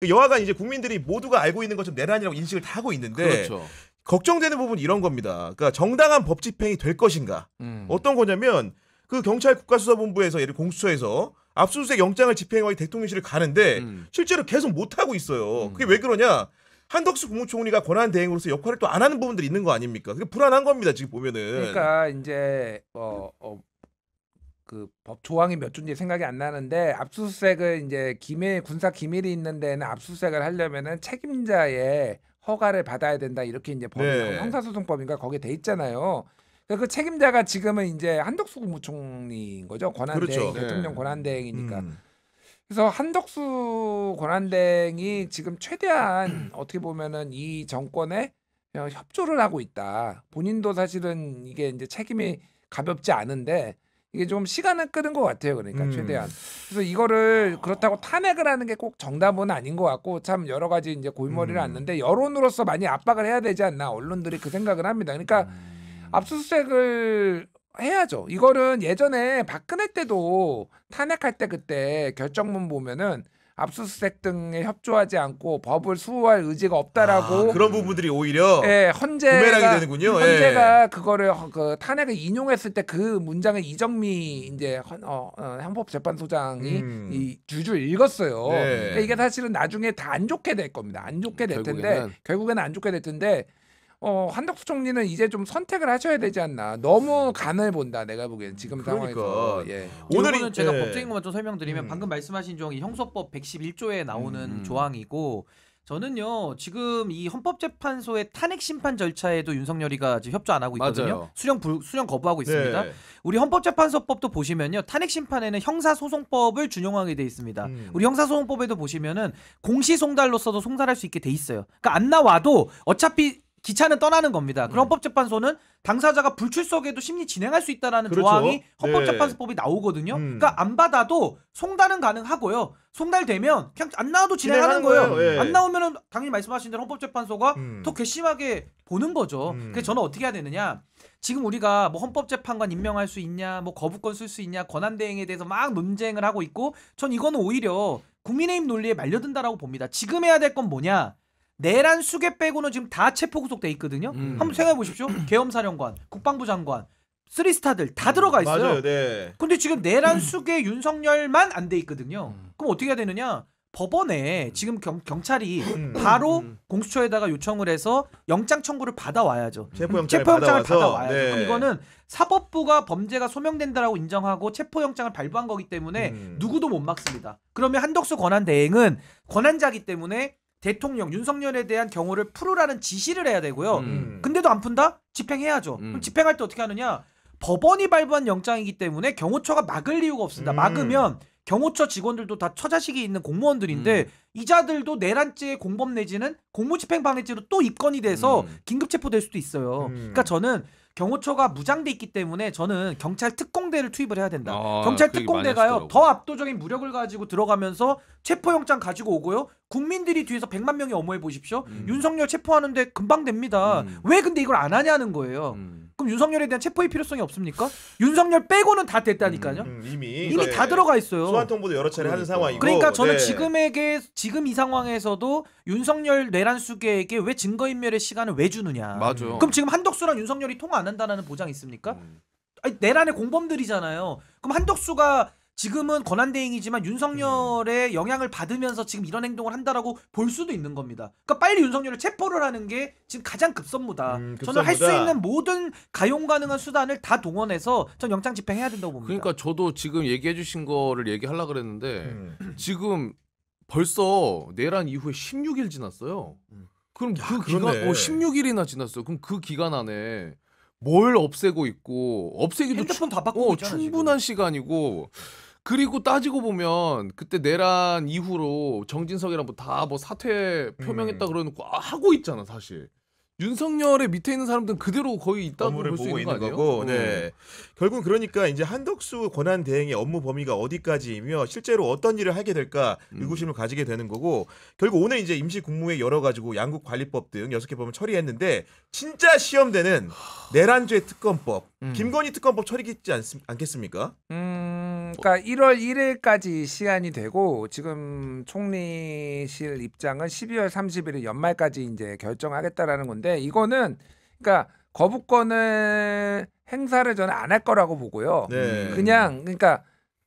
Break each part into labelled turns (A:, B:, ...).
A: 여하간 이제 국민들이 모두가 알고 있는 것처럼 내란이라고 인식을 다 하고 있는데
B: 그렇죠.
A: 걱정되는 부분은 이런 겁니다. 그러니까 정당한 법 집행이 될 것인가? 어떤 거냐면 그 경찰 국가수사본부에서 예를 공수처에서 압수수색 영장을 집행하기 대통령실을 가는데 실제로 계속 못 하고 있어요. 그게 왜 그러냐? 한덕수 국무총리가 권한 대행으로서 역할을 또 안 하는 부분들이 있는 거 아닙니까? 그게 불안한 겁니다. 지금 보면은.
C: 그러니까 이제 그 법 조항이 몇 조인지 생각이 안 나는데 압수수색을 이제 군사 기밀이 있는 데는 압수수색을 하려면은 책임자의 허가를 받아야 된다 이렇게 이제 법이 형사소송법인가 거기에 돼 있잖아요. 그 책임자가 지금은 이제 한덕수 국무총리인 거죠. 권한대행,
A: 그렇죠.
C: 대통령 권한대행이니까. 그래서 한덕수 권한대행이 지금 최대한 어떻게 보면은 이 정권에 협조를 하고 있다. 본인도 사실은 이게 이제 책임이 가볍지 않은데 이게 좀 시간을 끄는 것 같아요. 그러니까 최대한. 그래서 이거를 그렇다고 탄핵을 하는 게 꼭 정답은 아닌 것 같고 참 여러 가지 이제 골머리를 앓는데 여론으로서 많이 압박을 해야 되지 않나 언론들이 그 생각을 합니다. 그러니까 압수수색을 해야죠. 이거는 예전에 박근혜 때도 탄핵할 때 그때 결정문 보면은 압수수색 등에 협조하지 않고 법을 수호할 의지가 없다라고
A: 그런 부분들이 오히려
C: 헌재가
A: 부메랑이 되는군요.
C: 헌재가 그거를 그 탄핵을 인용했을 때 그 문장을 이정미 이제 헌법재판소장이 이 줄줄 읽었어요. 그러니까 이게 사실은 나중에 다 안 좋게 될 겁니다. 안 좋게 될 텐데 결국에는 안 좋게 될 텐데 한덕수 총리는 이제 좀 선택을 하셔야 되지 않나. 너무 간을 본다. 내가 보기엔 지금 상황에서. 예.
D: 오늘은 제가 법적인 것만 좀 설명드리면 방금 말씀하신 조항이 형소법 111조에 나오는 조항이고 저는요 지금 이 헌법재판소의 탄핵 심판 절차에도 윤석열이가 지금 협조 안 하고 있거든요. 수령 거부하고 있습니다. 우리 헌법재판소법도 보시면요 탄핵 심판에는 형사소송법을 준용하게 돼 있습니다. 우리 형사소송법에도 보시면은 공시송달로서도 송달할 수 있게 돼 있어요. 그러니까 안 나와도 어차피 기차는 떠나는 겁니다. 그럼 헌법재판소는 당사자가 불출석에도 심리 진행할 수 있다라는 조항이 헌법재판소법이 나오거든요. 그러니까 안 받아도 송달은 가능하고요. 송달되면 그냥 안 나와도 진행하는 거예요. 안 나오면은 당연히 말씀하신 대로 헌법재판소가 더 괘씸하게 보는 거죠. 그래서 저는 어떻게 해야 되느냐? 지금 우리가 뭐 헌법재판관 임명할 수 있냐, 뭐 거부권 쓸 수 있냐, 권한대행에 대해서 막 논쟁을 하고 있고, 전 이거는 오히려 국민의힘 논리에 말려든다라고 봅니다. 지금 해야 될 건 뭐냐? 내란 수계 빼고는 지금 다 체포 구속돼 있거든요. 한번 생각해 보십시오. 계엄사령관, 국방부 장관, 3스타들 다 들어가 있어요.
A: 맞아요. 네.
D: 근데 지금 내란 수계 윤석열만 안 돼 있거든요. 그럼 어떻게 해야 되느냐? 법원에 지금 경찰이 바로 공수처에다가 요청을 해서 영장 청구를 받아와야죠.
A: 체포영장을
D: 받아와야죠.
A: 네.
D: 그럼 이거는 사법부가 범죄가 소명된다라고 인정하고 체포영장을 발부한 거기 때문에 누구도 못 막습니다. 그러면 한덕수 권한대행은 권한자기 때문에 대통령 윤석열에 대한 경호를 풀으라는 지시를 해야 되고요. 근데도 안 푼다? 집행해야죠. 그럼 집행할 때 어떻게 하느냐? 법원이 발부한 영장이기 때문에 경호처가 막을 이유가 없습니다. 막으면 경호처 직원들도 다 처자식이 있는 공무원들인데 이자들도 내란죄 공범 내지는 공무집행방해죄로 또 입건이 돼서 긴급체포될 수도 있어요. 그러니까 저는 경호처가 무장돼 있기 때문에 저는 경찰 특공대를 투입을 해야 된다. 경찰 특공대가요 더 압도적인 무력을 가지고 들어가면서 체포영장 가지고 오고요. 국민들이 뒤에서 100만 명이 엄호해 보십시오. 윤석열 체포하는데 금방 됩니다. 왜 근데 이걸 안 하냐는 거예요. 그럼 윤석열에 대한 체포의 필요성이 없습니까? 윤석열 빼고는 다 됐다니까요. 이미 다 들어가 있어요.
A: 소환 통보도 여러 차례 하는 상황이고.
D: 그러니까 저는 지금 이 상황에서도 윤석열 내란 수계에게 왜 증거인멸의 시간을 왜 주느냐.
B: 맞아.
D: 그럼 지금 한덕수랑 윤석열이 통화 안 한다는 보장 있습니까? 아니, 내란의 공범들이잖아요. 그럼 한덕수가 지금은 권한대행이지만 윤석열의 영향을 받으면서 지금 이런 행동을 한다라고 볼 수도 있는 겁니다. 그러니까 빨리 윤석열을 체포를 하는 게 지금 가장 급선무다. 저는 할 수 있는 모든 가용 가능한 수단을 다 동원해서 전 영장 집행해야 된다고 봅니다.
B: 그러니까 저도 지금 얘기해 주신 거를 얘기하려고 그랬는데 지금 벌써 내란 이후에 16일 지났어요. 그럼 그 기간 16일이나 지났어요. 그럼 그 기간 안에 뭘 없애고 있고 없애기도
D: 핸드폰 다 바꾸고 있잖아,
B: 충분한
D: 지금.
B: 시간이고 그리고 따지고 보면 그때 내란 이후로 정진석이랑 다 사퇴 표명했다 그러놓고 하고 있잖아 사실. 윤석열의 밑에 있는 사람들은 그대로 거의 있다고 볼 수 있는 거 아니에요?
A: 거고. 네. 결국 그러니까 이제 한덕수 권한 대행의 업무 범위가 어디까지이며 실제로 어떤 일을 하게 될까 의구심을 가지게 되는 거고 결국 오늘 이제 임시 국무회 열어가지고 양국 관리법 등 6개 법을 처리했는데 진짜 시험되는 내란죄 특검법 김건희 특검법 처리겠지 않겠습니까?
C: 그러니까 1월 1일까지 시한이 되고 지금 총리실 입장은 12월 31일 연말까지 이제 결정하겠다라는 건데 이거는 그러니까 거부권을 행사를 저는 안 할 거라고 보고요.
A: 네.
C: 그냥 그러니까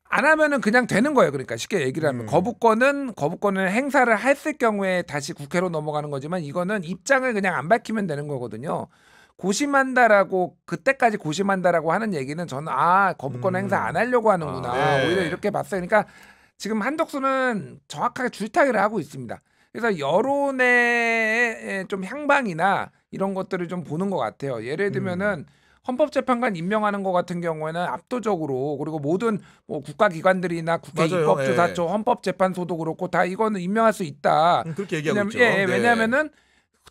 C: 안 하면은 그냥 되는 거예요. 그러니까 쉽게 얘기를 하면 거부권을 행사를 했을 경우에 다시 국회로 넘어가는 거지만 이거는 입장을 그냥 안 밝히면 되는 거거든요. 고심한다라고 그때까지 고심한다라고 하는 얘기는 저는 거부권 행사 안 하려고 하는구나.
A: 네.
C: 오히려 이렇게 봤어요. 그러니까 지금 한덕수는 정확하게 줄타기를 하고 있습니다. 그래서 여론의 좀 향방이나 이런 것들을 좀 보는 것 같아요. 예를 들면은 헌법재판관 임명하는 것 같은 경우에는 압도적으로 그리고 모든 뭐 국가기관들이나 국회
A: 맞아요.
C: 입법조사처 헌법재판소도 그렇고 다 이거는 임명할 수 있다.
A: 그렇게 얘기하고 있죠.
C: 왜냐하면은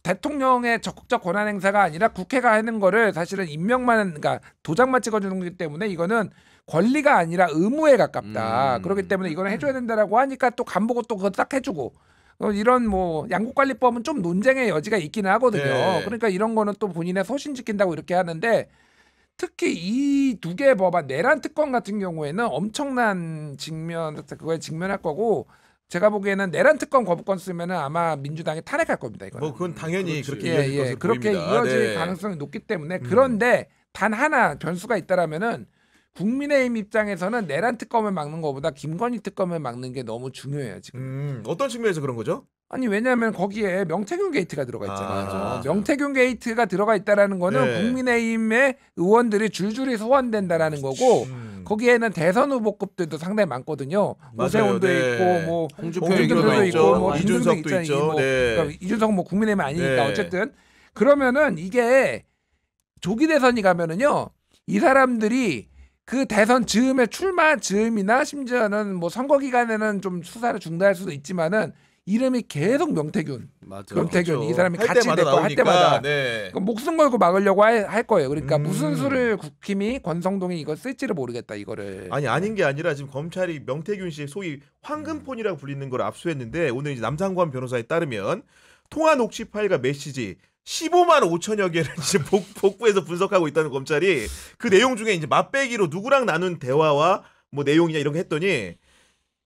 C: 대통령의 적극적 권한 행사가 아니라 국회가 하는 거를 사실은 임명만 그러니까 도장만 찍어주는 거기 때문에 이거는 권리가 아니라 의무에 가깝다. 그렇기 때문에 이거는 해줘야 된다라고 하니까 또 간보고 또 그거 딱 해주고 이런 뭐 양국관리법은 좀 논쟁의 여지가 있기는 하거든요.
A: 네.
C: 그러니까 이런 거는 또 본인의 소신 지킨다고 이렇게 하는데 특히 이 두 개의 법안 내란 특권 같은 경우에는 엄청난 그거에 직면할 거고 제가 보기에는 내란 특권 거부권 쓰면은 아마 민주당이 탄핵할 겁니다. 이거는.
A: 뭐 그건 당연히
B: 그렇지.
A: 그렇게 이어질 것으로
C: 그렇게
A: 보입니다.
C: 이어질
A: 네.
C: 가능성이 높기 때문에 그런데 단 하나 변수가 있다라면은 국민의힘 입장에서는 내란 특검을 막는 것보다 김건희 특검을 막는 게 너무 중요해요 지금.
A: 어떤 측면에서 그런 거죠?
C: 아니 왜냐하면 거기에 명태균 게이트가 들어가 있잖아요.
A: 맞아.
C: 명태균 게이트가 들어가 있다라는 거는
A: 네.
C: 국민의힘의 의원들이 줄줄이 소환된다라는 거고 거기에는 대선 후보급들도 상당히 많거든요.
A: 맞아요.
C: 오세훈도
A: 네.
C: 있고 뭐
B: 홍준표
C: 홍준표도
A: 있죠.
C: 있고 뭐
A: 이준석도
C: 김승도
A: 있죠.
C: 있잖아요.
A: 네.
C: 그러니까 이준석은 뭐 국민의힘 아니니까
A: 네.
C: 어쨌든 그러면은 이게 조기 대선이 가면은요 이 사람들이 그 대선 즈음에 출마 즈음이나 심지어는 뭐 선거 기간에는 좀 수사를 중단할 수도 있지만은 이름이 계속 명태균,
B: 맞아.
C: 명태균 이 사람이
A: 할
C: 같이
A: 때마다
C: 됐고 할
A: 나오니까,
C: 때마다
A: 네.
C: 목숨 걸고 막으려고 할 거예요. 그러니까 무슨 수를 국힘이 권성동이 이거 쓸지를 모르겠다 이거를.
A: 아닌 게 아니라 지금 검찰이 명태균 씨의 소위 황금폰이라고 불리는 걸 압수했는데 오늘 이제 남상관 변호사에 따르면 통화 녹취 파일과 메시지 15만 5천여 개를 이제 복구해서 분석하고 있다는 검찰이 그 내용 중에 이제 맛배기로 누구랑 나눈 대화와 뭐 내용이냐 이런 거 했더니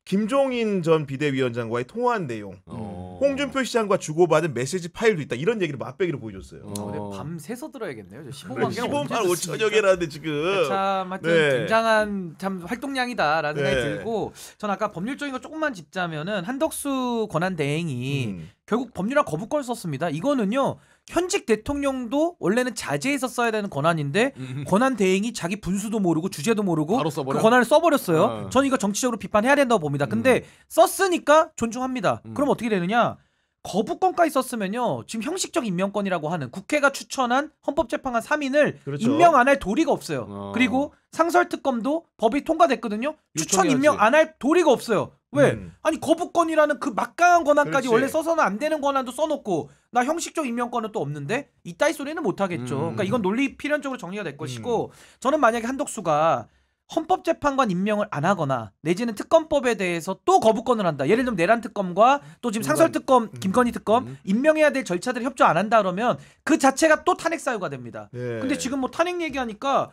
A: 김종인 전 비대위원장과의 통화한 내용, 홍준표 시장과 주고받은 메시지 파일도 있다 이런 얘기를 맛배기로 보여줬어요.
D: 근데 밤새서 들어야겠네요. 15만 개가
A: 15만 5천여 개라는데 지금.
D: 참 하여튼
A: 네.
D: 굉장한 참 활동량이다라는 생각이
A: 네.
D: 들고 전 아까 법률적인 거 조금만 짚자면은 한덕수 권한 대행이 결국 법률안 거부권을 썼습니다. 이거는요. 현직 대통령도 원래는 자제해서 써야 되는 권한인데 권한 대행이 자기 분수도 모르고 주제도 모르고
B: 바로 써버려?
D: 그 권한을 써버렸어요. 저는 이거 정치적으로 비판해야 된다고 봅니다. 근데 썼으니까 존중합니다. 그럼 어떻게 되느냐? 거부권까지 썼으면요. 지금 형식적 임명권이라고 하는 국회가 추천한 헌법재판관 3인을
A: 그렇죠.
D: 임명 안 할 도리가 없어요. 그리고 상설특검도 법이 통과됐거든요. 추천
B: 요청해야지.
D: 임명 안 할 도리가 없어요. 왜?
A: 음.
D: 아니 거부권이라는 그 막강한 권한까지
A: 그렇지.
D: 원래 써서는 안 되는 권한도 써놓고 나 형식적 임명권은 또 없는데 이따위 소리는 못 하겠죠. 그러니까 이건 논리 필연적으로 정리가 될 것이고 저는 만약에 한덕수가 헌법재판관 임명을 안 하거나 내지는 특검법에 대해서 또 거부권을 한다. 예를 들면 내란 특검과 또 지금 상설특검, 김건희 특검 임명해야 될 절차들을 협조 안 한다 그러면 그 자체가 또 탄핵 사유가 됩니다.
A: 네.
D: 근데 지금 뭐 탄핵 얘기하니까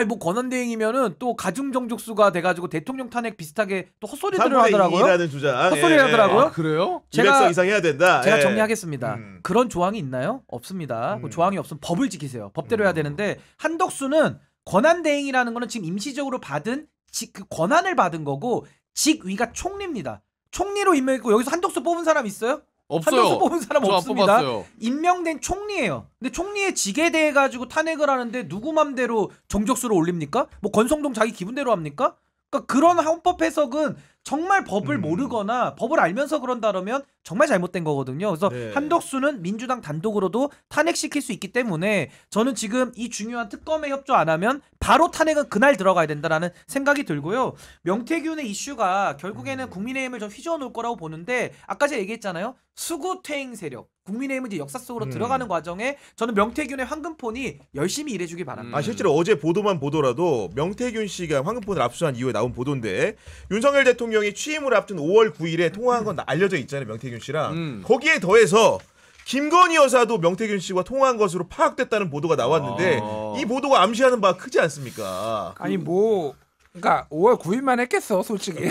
D: 뭐 권한대행이면은 또 가중정족수가 돼가지고 대통령 탄핵 비슷하게 또 헛소리들을
A: 3분의
D: 하더라고요.
A: 2라는 주장.
D: 헛소리 하더라고요.
B: 아, 그래요?
A: 200석 이상 해야 된다.
D: 제가
A: 예.
D: 정리하겠습니다. 그런 조항이 있나요? 없습니다. 그 조항이 없으면 법을 지키세요. 법대로 해야 되는데 한덕수는 권한대행이라는 거는 지금 임시적으로 받은 그 권한을 받은 거고 직위가 총리입니다. 총리로 임명했고 여기서 한덕수 뽑은 사람 있어요?
B: 없어요.
D: 한덕수 뽑은 사람
B: 저 안
D: 없습니다.
B: 뽑았어요.
D: 임명된 총리예요. 근데 총리의 직에 대해 가지고 탄핵을 하는데 누구 맘대로 정적수를 올립니까? 뭐 권성동 자기 기분대로 합니까? 그러니까 그런 헌법 해석은 정말 법을 모르거나 법을 알면서 그런다 그러면 정말 잘못된 거거든요. 그래서
A: 네.
D: 한덕수는 민주당 단독으로도 탄핵시킬 수 있기 때문에 저는 지금 이 중요한 특검에 협조 안 하면 바로 탄핵은 그날 들어가야 된다라는 생각이 들고요. 명태균의 이슈가 결국에는 국민의힘을 좀 휘저어 놓을 거라고 보는데 아까 제가 얘기했잖아요. 수구 퇴행 세력. 국민의힘은 이제 역사 속으로 들어가는 과정에 저는 명태균의 황금폰이 열심히 일해주길 바랍니다.
A: 실제로 어제 보도만 보더라도 명태균 씨가 황금폰을 압수한 이후에 나온 보도인데 윤석열 대통령이 취임을 앞둔 5월 9일에 통화한 건 알려져 있잖아요. 명태균 씨랑. 거기에 더해서 김건희 여사도 명태균 씨와 통화한 것으로 파악됐다는 보도가 나왔는데 이 보도가 암시하는 바가 크지 않습니까?
C: 아니 뭐 그러니까 5월 9일만 했겠어, 솔직히.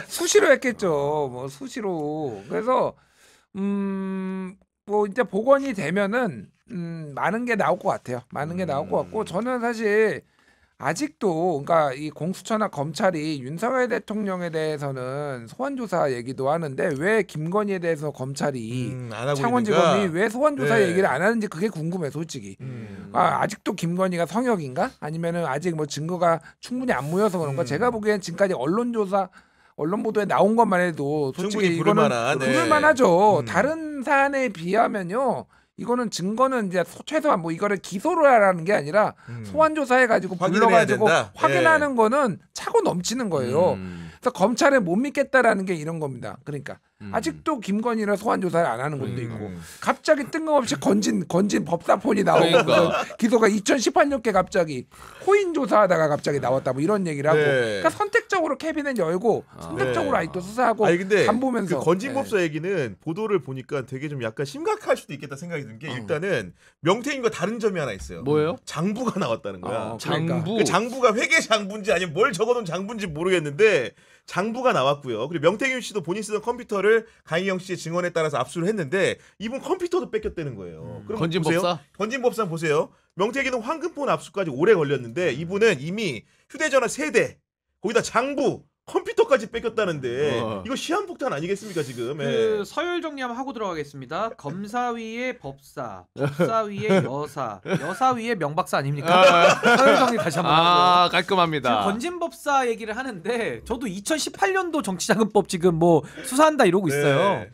C: 수시로 했겠죠. 뭐 수시로. 그래서 뭐 이제 복원이 되면은 많은 게 나올 것 같아요. 많은 게 나올 것 같고 저는 사실 아직도 그러니까 이 공수처나 검찰이 윤석열 대통령에 대해서는 소환 조사 얘기도 하는데 왜 김건희에 대해서 검찰이
A: 안 하고
C: 창원지검이
A: 있는가?
C: 왜 소환 조사
A: 네.
C: 얘기를 안 하는지 그게 궁금해 솔직히. 아직도 김건희가 성역인가? 아니면은 아직 뭐 증거가 충분히 안 모여서 그런가? 제가 보기엔 지금까지 언론 조사 언론 보도에 나온 것만 해도 솔직히
A: 충분히 부를만한, 네.
C: 부를만하죠. 다른 사안에 비하면요. 이거는 증거는 이제 최소한 뭐 이거를 기소를 하라는 게 아니라 소환 조사해 가지고 불러가지고 확인하는 거는 차고 넘치는 거예요. 그래서 검찰을 못 믿겠다라는 게 이런 겁니다. 그러니까 아직도 김건희를 소환 조사를 안 하는 것도 있고 갑자기 뜬금없이 건진 법사폰이 나오고
B: 그러니까.
C: 기소가 2018년께 갑자기 코인 조사하다가 갑자기 나왔다 뭐 이런 얘기를 하고 그러니까 선택적으로 캐비넷 열고 선택적으로 아직도 수사하고
A: 근데
C: 간 보면서
A: 그 건진법사 얘기는 보도를 보니까 되게 좀 약간 심각할 수도 있겠다 생각이 든 게 일단은 명태균과 다른 점이 하나 있어요.
B: 뭐예요?
A: 장부가 나왔다는 거야.
B: 장부.
A: 그 장부가 회계 장부인지 아니면 뭘 적어놓은 장부인지 모르겠는데 장부가 나왔고요. 그리고 명태균 씨도 본인 쓰던 컴퓨터를 강희영 씨의 증언에 따라서 압수를 했는데 이분 컴퓨터도 뺏겼다는 거예요. 그럼
B: 건진법사?
A: 건진법사 보세요. 명태균은 황금폰 압수까지 오래 걸렸는데 이분은 이미 휴대전화 3대 거기다 장부 컴퓨터까지 뺏겼다는데 이거 시한폭탄 아니겠습니까 지금?
D: 그 서열 정리 한번 하고 들어가겠습니다. 검사위의 법사, 법사위의 여사, 여사위의 명박사 아닙니까? 서열 정리 다시 한번 하고.
B: 깔끔합니다.
D: 지금 건진법사 얘기를 하는데 저도 2018년도 정치자금법 지금 뭐 수사한다 이러고 있어요.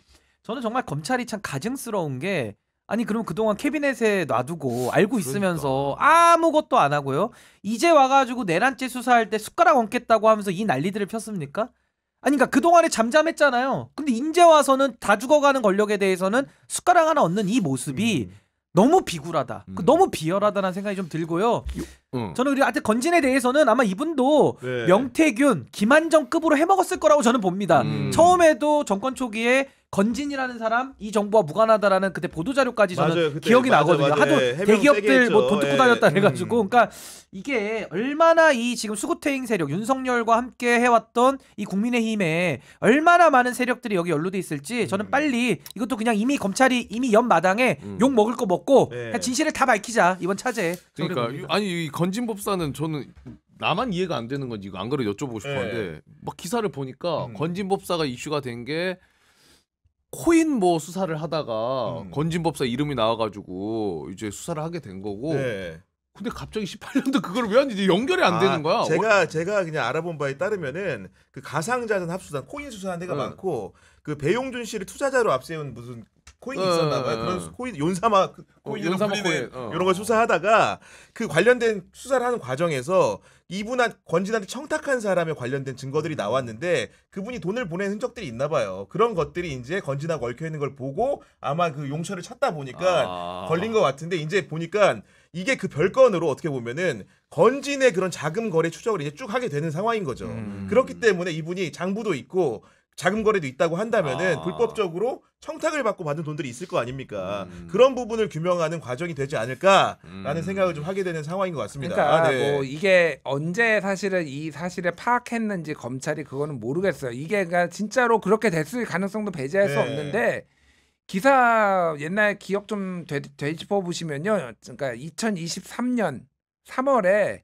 D: 저는 정말 검찰이 참 가증스러운 게 아니 그럼 그동안 캐비넷에 놔두고 알고 있으면서 아무것도 안 하고요. 이제 와가지고 내란죄 수사할 때 숟가락 얹겠다고 하면서 이 난리들을 폈습니까? 아니 그러니까 그동안에 잠잠했잖아요. 근데 이제 와서는 다 죽어가는 권력에 대해서는 숟가락 하나 얹는 이 모습이 너무 비굴하다. 너무 비열하다는 생각이 좀 들고요. 저는 우리 하여튼 건진에 대해서는 아마 이분도 명태균, 김한정급으로 해먹었을 거라고 저는 봅니다. 처음에도 정권 초기에 건진이라는 사람 이 정부와 무관하다라는 그때 보도자료까지 저는 기억이 나거든요. 하도 대기업들 뭐 돈 뜯고 다녔다 해가지고 그러니까 이게 얼마나 이 지금 수구태잉 세력 윤석열과 함께 해왔던 이 국민의힘에 얼마나 많은 세력들이 여기 연루돼 있을지 저는 빨리 이것도 그냥 이미 검찰이 이미 연마당에 욕 먹을 거 먹고 그냥 진실을 다 밝히자 이번 차제에.
B: 그러니까 아니 이 건진법사는 저는 나만 이해가 안 되는 건지 이거 안 그래 여쭤보고 싶었는데 막 기사를 보니까 건진법사가 이슈가 된 게 코인 뭐 수사를 하다가 건진법사 이름이 나와가지고 이제 수사를 하게 된 거고. 근데 갑자기 18년도 그걸 왜 하는지 연결이 안 되는 거야.
A: 제가 그냥 알아본 바에 따르면은 그 가상자산 합수단 코인 수사한 데가 많고 그 배용준 씨를 투자자로 앞세운 무슨 코인이 있었나 봐요. 그런 코인 연사마 코인 이런 걸 수사하다가 그 관련된 수사를 하는 과정에서 이분한 건진한테 청탁한 사람에 관련된 증거들이 나왔는데 그분이 돈을 보낸 흔적들이 있나 봐요. 그런 것들이 이제 건진하고 얽혀 있는 걸 보고 아마 그 용처를 찾다 보니까 걸린 것 같은데 이제 보니까 이게 그 별건으로 어떻게 보면은 건진의 그런 자금 거래 추적을 이제 쭉 하게 되는 상황인 거죠. 그렇기 때문에 이분이 장부도 있고 자금 거래도 있다고 한다면은 불법적으로 청탁을 받고 받은 돈들이 있을 거 아닙니까? 그런 부분을 규명하는 과정이 되지 않을까라는 생각을 좀 하게 되는 상황인 것 같습니다.
C: 그러니까 뭐 이게 언제 사실은 이 사실을 파악했는지 검찰이 그거는 모르겠어요. 이게 그러니까 진짜로 그렇게 됐을 가능성도 배제할 수 없는데 기사 옛날 기억 좀 되짚어 보시면요. 그러니까 2023년 3월에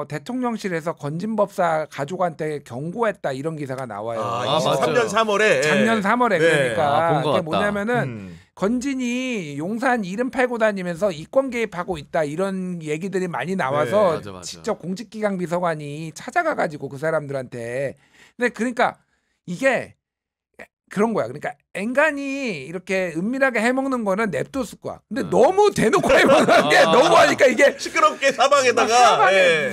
C: 대통령실에서 건진법사 가족한테 경고했다 이런 기사가 나와요.
A: 23년 3월에
C: 작년 3월에 그러니까
B: 본것
C: 그게 뭐냐면은 건진이 용산 이름 팔고 다니면서 이권 개입하고 있다 이런 얘기들이 많이 나와서
B: 맞아.
C: 직접 공직기강 비서관이 찾아가가지고 그 사람들한테 근데 그러니까 이게 그런 거야. 그러니까 앵간히 이렇게 은밀하게 해먹는 거는 냅뒀을 거야. 근데 너무 대놓고 해먹는 게 너무 하니까 이게
A: 시끄럽게 사방에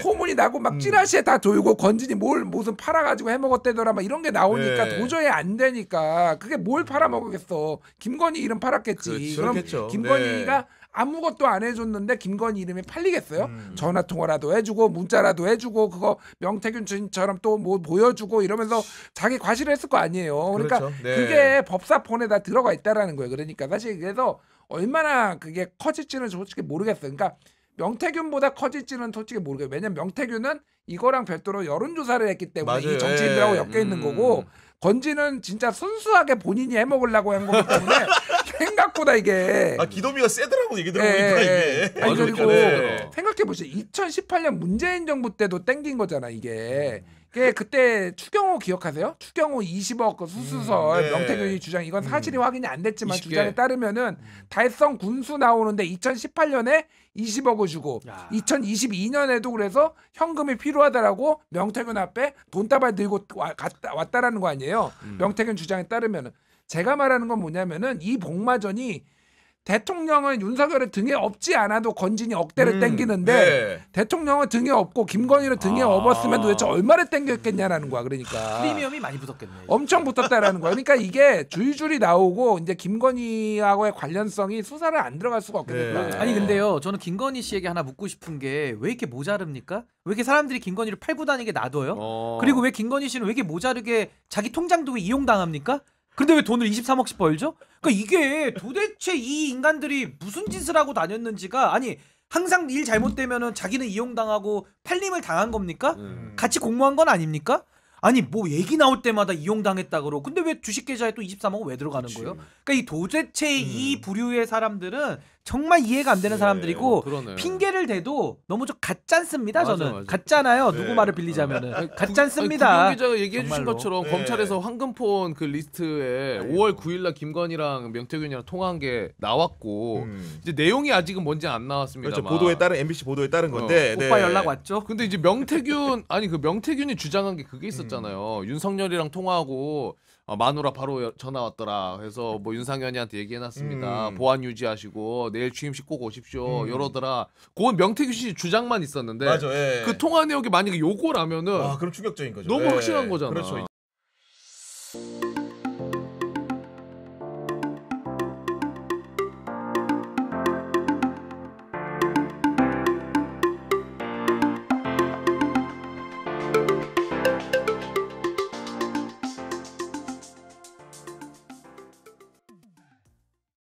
C: 소문이 나고 막 찌라시에 다 돌고 건진이 무슨 팔아가지고 해먹었대더라 막 이런 게 나오니까 도저히 안 되니까 그게 뭘 팔아먹겠어. 김건희 이름 팔았겠지. 그럼 김건희가 아무것도 안 해줬는데 김건희 이름이 팔리겠어요? 전화통화라도 해주고 문자라도 해주고 그거 명태균처럼 또 뭐 보여주고 이러면서 자기 과시를 했을 거 아니에요. 그러니까 그게 법사폰에다 들어가 있다라는 거예요. 그러니까 사실 그래서 얼마나 그게 커질지는 솔직히 모르겠어요. 그러니까 명태균보다 커질지는 솔직히 모르겠어요. 왜냐면 명태균은 이거랑 별도로 여론조사를 했기 때문에
A: 맞아요.
C: 이 정치인들하고
A: 예.
C: 엮여 있는 거고 건지는 진짜 순수하게 본인이 해먹으려고 한 거기 때문에 생각보다 이게
A: 기도미가 세더라고 얘기 들어보니까 이게.
C: 아니
B: 맞아,
C: 그리고
B: 네.
C: 생각해보세요. 2018년 문재인 정부 때도 땡긴 거잖아 이게. 그때 추경호 기억하세요? 추경호 20억 그 수수설
A: 네.
C: 명태균이 주장 이건 사실이 확인이 안 됐지만
B: 20개.
C: 주장에 따르면은 달성 군수 나오는데 2018년에 20억을 주고
D: 야.
C: 2022년에도 그래서 현금이 필요하다라고 명태균 앞에 돈다발 들고 왔다라는 거 아니에요? 명태균 주장에 따르면은 제가 말하는 건 뭐냐면은 이 복마전이 대통령은 윤석열을 등에 업지 않아도 건진이 억대를 땡기는데
A: 네.
C: 대통령은 등에 업고 김건희를 등에 업었으면 도대체 얼마를 땡겼겠냐라는 거야. 그러니까
D: 프리미엄이 많이 붙었겠네.
C: 엄청 붙었다라는 거야. 그러니까 이게 줄줄이 나오고 이제 김건희하고의 관련성이 수사를 안 들어갈 수가 없게 됐다.
A: 네.
D: 아니 근데요, 저는 김건희 씨에게 하나 묻고 싶은 게 왜 이렇게 모자릅니까? 왜 이렇게 사람들이 김건희를 팔고 다니게 놔둬요? 그리고 왜 김건희 씨는 왜 이렇게 모자르게 자기 통장도 왜 이용당합니까? 근데 왜 돈을 23억씩 벌죠? 그러니까 이게 도대체 이 인간들이 무슨 짓을 하고 다녔는지가 아니 항상 일 잘못되면은 자기는 이용당하고 팔림을 당한 겁니까? 같이 공모한 건 아닙니까? 아니 뭐 얘기 나올 때마다 이용당했다 그러고 근데 왜 주식 계좌에 또 23억은 왜 들어가는 거예요? 그러니까 이 도대체 이 부류의 사람들은 정말 이해가 안 되는 사람들이고
B: 그러네.
D: 핑계를 대도 너무 좀 가짜습니다.
B: 맞아,
D: 저는
B: 맞아.
D: 가짜나요.
A: 네.
D: 누구 말을 빌리자면은
B: 아니,
D: 가짜습니다.
B: 구경 기자가 얘기해 주신
D: 정말로.
B: 것처럼
A: 네.
B: 검찰에서 황금폰 그 리스트에 5월 9일날 김건희랑 명태균이랑 통화한 게 나왔고 이제 내용이 아직은 뭔지 안 나왔습니다.
A: 그렇죠. 보도에 따른 MBC 보도에 따른 건데.
D: 오빠 연락 왔죠?
B: 근데 이제 명태균 아니 그 명태균이 주장한 게 그게 있었잖아요. 윤석열이랑 통화하고 마누라 바로 전화 왔더라. 그래서 뭐 윤상현이한테 얘기해놨습니다. 보안 유지하시고 내일 취임식 꼭 오십시오. 이러더라. 그건 명태균 씨 주장만 있었는데
A: 맞아. 예.
B: 그 통화 내용이 만약에 요거라면은
A: 그럼 충격적인 거죠.
B: 너무
A: 예.
B: 확실한 거잖아.
A: 그렇죠.